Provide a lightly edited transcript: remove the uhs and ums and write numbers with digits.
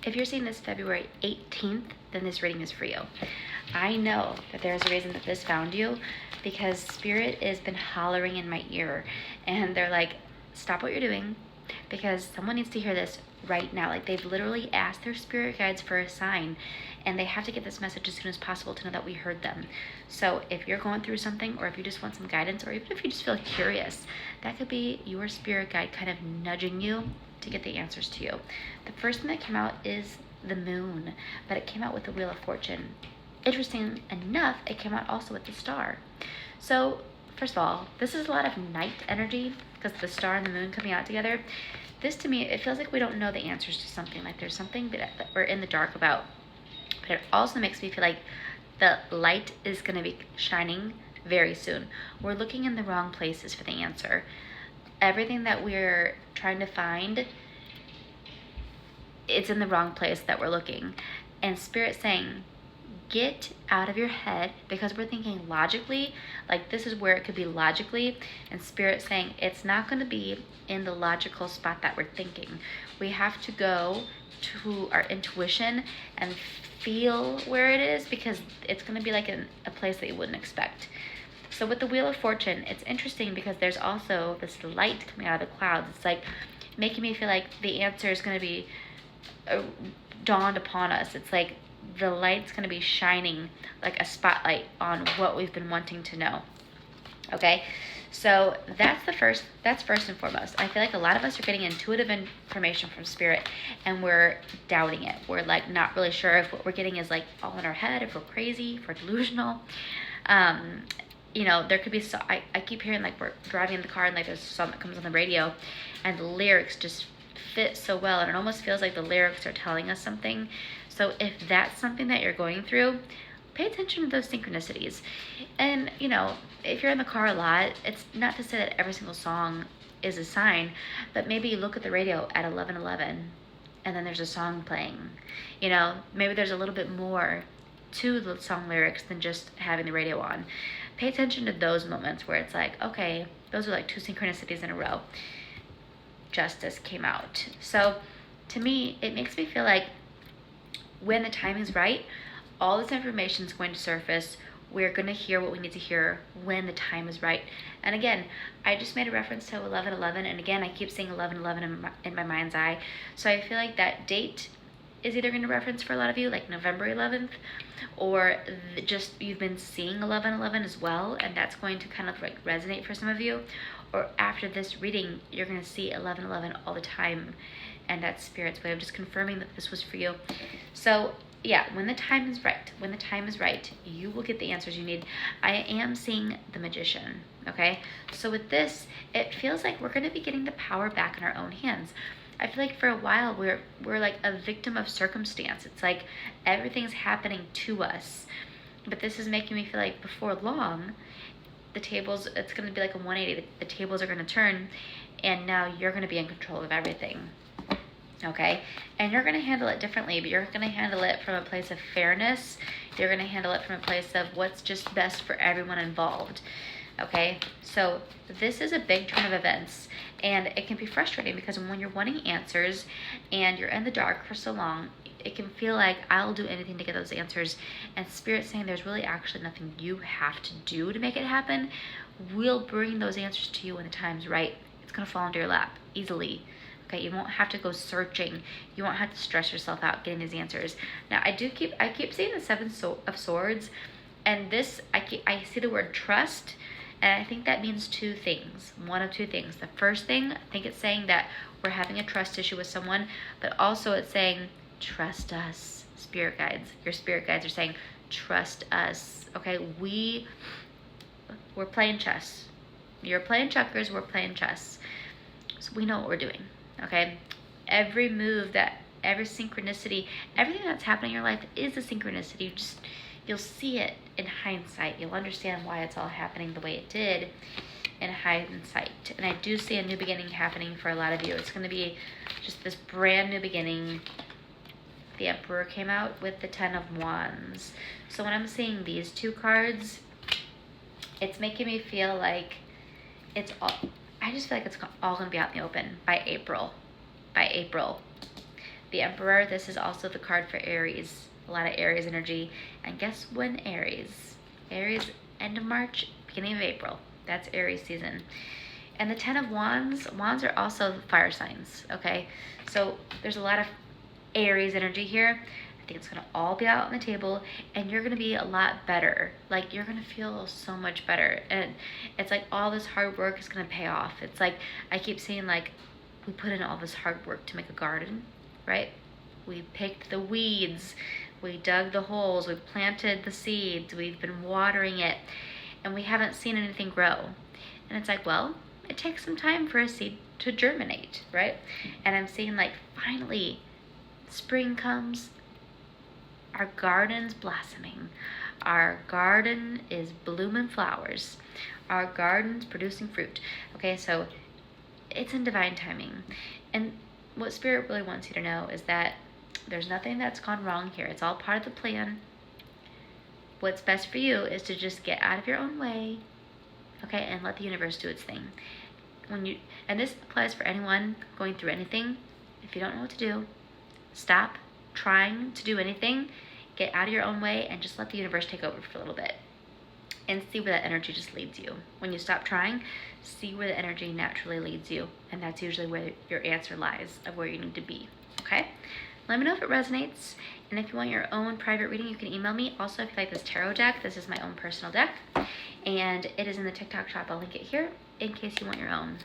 If you're seeing this February 18th, then this reading is for you. I know that there's a reason that this found you, because Spirit has been hollering in my ear, and they're like, stop what you're doing, because someone needs to hear this right now. Like, they've literally asked their spirit guides for a sign, and they have to get this message as soon as possible to know that we heard them. So if you're going through something, or if you just want some guidance, or even if you just feel curious, that could be your spirit guide kind of nudging you to get the answers to you. The first thing that came out is the moon, but it came out with the Wheel of Fortune. Interesting enough, it came out also with the star. So first of all, this is a lot of night energy, because the star and the moon coming out together. This, to me, it feels like we don't know the answers to something, like there's something that we're in the dark about. But it also makes me feel like the light is going to be shining very soon. We're looking in the wrong places for the answer. Everything that we're trying to find, it's in the wrong place that we're looking. And Spirit saying, get out of your head, because we're thinking logically, like this is where it could be logically, and Spirit saying it's not going to be in the logical spot that we're thinking. We have to go to our intuition and feel where it is, because it's going to be like in a place that you wouldn't expect. So with the Wheel of Fortune, it's interesting because there's also this light coming out of the clouds. It's like making me feel like the answer is going to be dawned upon us. It's like the light's going to be shining like a spotlight on what we've been wanting to know. Okay, so that's first and foremost. I feel like a lot of us are getting intuitive information from Spirit, and we're doubting it. We're like not really sure if what we're getting is like all in our head, if we're crazy, if we're delusional. You know, there could be I keep hearing, like, we're driving in the car and like there's a song that comes on the radio, and the lyrics just fit so well, and it almost feels like the lyrics are telling us something. So if that's something that you're going through, pay attention to those synchronicities. And, you know, if you're in the car a lot, it's not to say that every single song is a sign, but maybe you look at the radio at 11:11 and then there's a song playing. You know, maybe there's a little bit more to the song lyrics than just having the radio on. Pay attention to those moments where it's like, okay, those are like two synchronicities in a row. Justice came out. So to me, it makes me feel like when the time is right, all this information is going to surface. We're going to hear what we need to hear when the time is right. And again, I just made a reference to 11:11, and again, I keep saying 11:11 in my mind's eye. So I feel like that date is either going to reference for a lot of you, like November 11th, or just you've been seeing 11:11 as well, and that's going to kind of like resonate for some of you. Or after this reading, you're going to see 11:11 all the time, and that's Spirit's way of just confirming that this was for you. So yeah, when the time is right, you will get the answers you need. I am seeing the Magician, okay? So with this, it feels like we're going to be getting the power back in our own hands. I feel like for a while we're like a victim of circumstance. It's like everything's happening to us. But this is making me feel like before long, the tables, it's going to be like a 180. The tables are going to turn, and now you're going to be in control of everything. Okay, and you're going to handle it differently, but you're going to handle it from a place of fairness. You're going to handle it from a place of what's just best for everyone involved. Okay, so this is a big turn of events, and it can be frustrating because when you're wanting answers and you're in the dark for so long, it can feel like I'll do anything to get those answers, and Spirit's saying there's really actually nothing you have to do to make it happen. We'll bring those answers to you when the time's right. It's going to fall into your lap easily. Okay, you won't have to go searching. You won't have to stress yourself out getting these answers. Now, I keep seeing the Seven of Swords, and this, I see the word trust, and I think that means two things. One of two things. The first thing, I think it's saying that we're having a trust issue with someone, but also it's saying, trust us, spirit guides. Your spirit guides are saying, trust us. Okay, we're playing chess. You're playing checkers, we're playing chess. So we know what we're doing. Okay, every move, every synchronicity, everything that's happening in your life is a synchronicity. You'll see it in hindsight. You'll understand why it's all happening the way it did in hindsight. And I do see a new beginning happening for a lot of you. It's going to be just this brand new beginning. The Emperor came out with the 10 of Wands. So when I'm seeing these two cards, it's making me feel like I just feel like it's all going to be out in the open by April. The The Emperor, this is also the card for Aries. A lot of Aries energy. And guess when Aries? Aries, end of March, beginning of April. That's Aries season. And the Ten of Wands, Wands are also fire signs, okay? So there's a lot of Aries energy here. I think it's gonna all be out on the table, and you're gonna be a lot better. Like, you're gonna feel so much better. And it's like all this hard work is gonna pay off. It's like, I keep saying, like, we put in all this hard work to make a garden, right? We picked the weeds, we dug the holes, we planted the seeds, we've been watering it, and we haven't seen anything grow. And it's like, well, it takes some time for a seed to germinate, right? And I'm seeing, like, finally, spring comes, our garden's blossoming, our garden is blooming flowers, our garden's producing fruit. Okay, so it's in divine timing. And what Spirit really wants you to know is that there's nothing that's gone wrong here. It's all part of the plan. What's best for you is to just get out of your own way, okay, and let the universe do its thing. And this applies for anyone going through anything. If you don't know what to do, stop trying to do anything, get out of your own way, and just let the universe take over for a little bit. And see where that energy just leads you. When you stop trying, see where the energy naturally leads you. And that's usually where your answer lies of where you need to be, okay? Let me know if it resonates. And if you want your own private reading, you can email me. Also, if you like this tarot deck, this is my own personal deck. And it is in the TikTok shop. I'll link it here in case you want your own.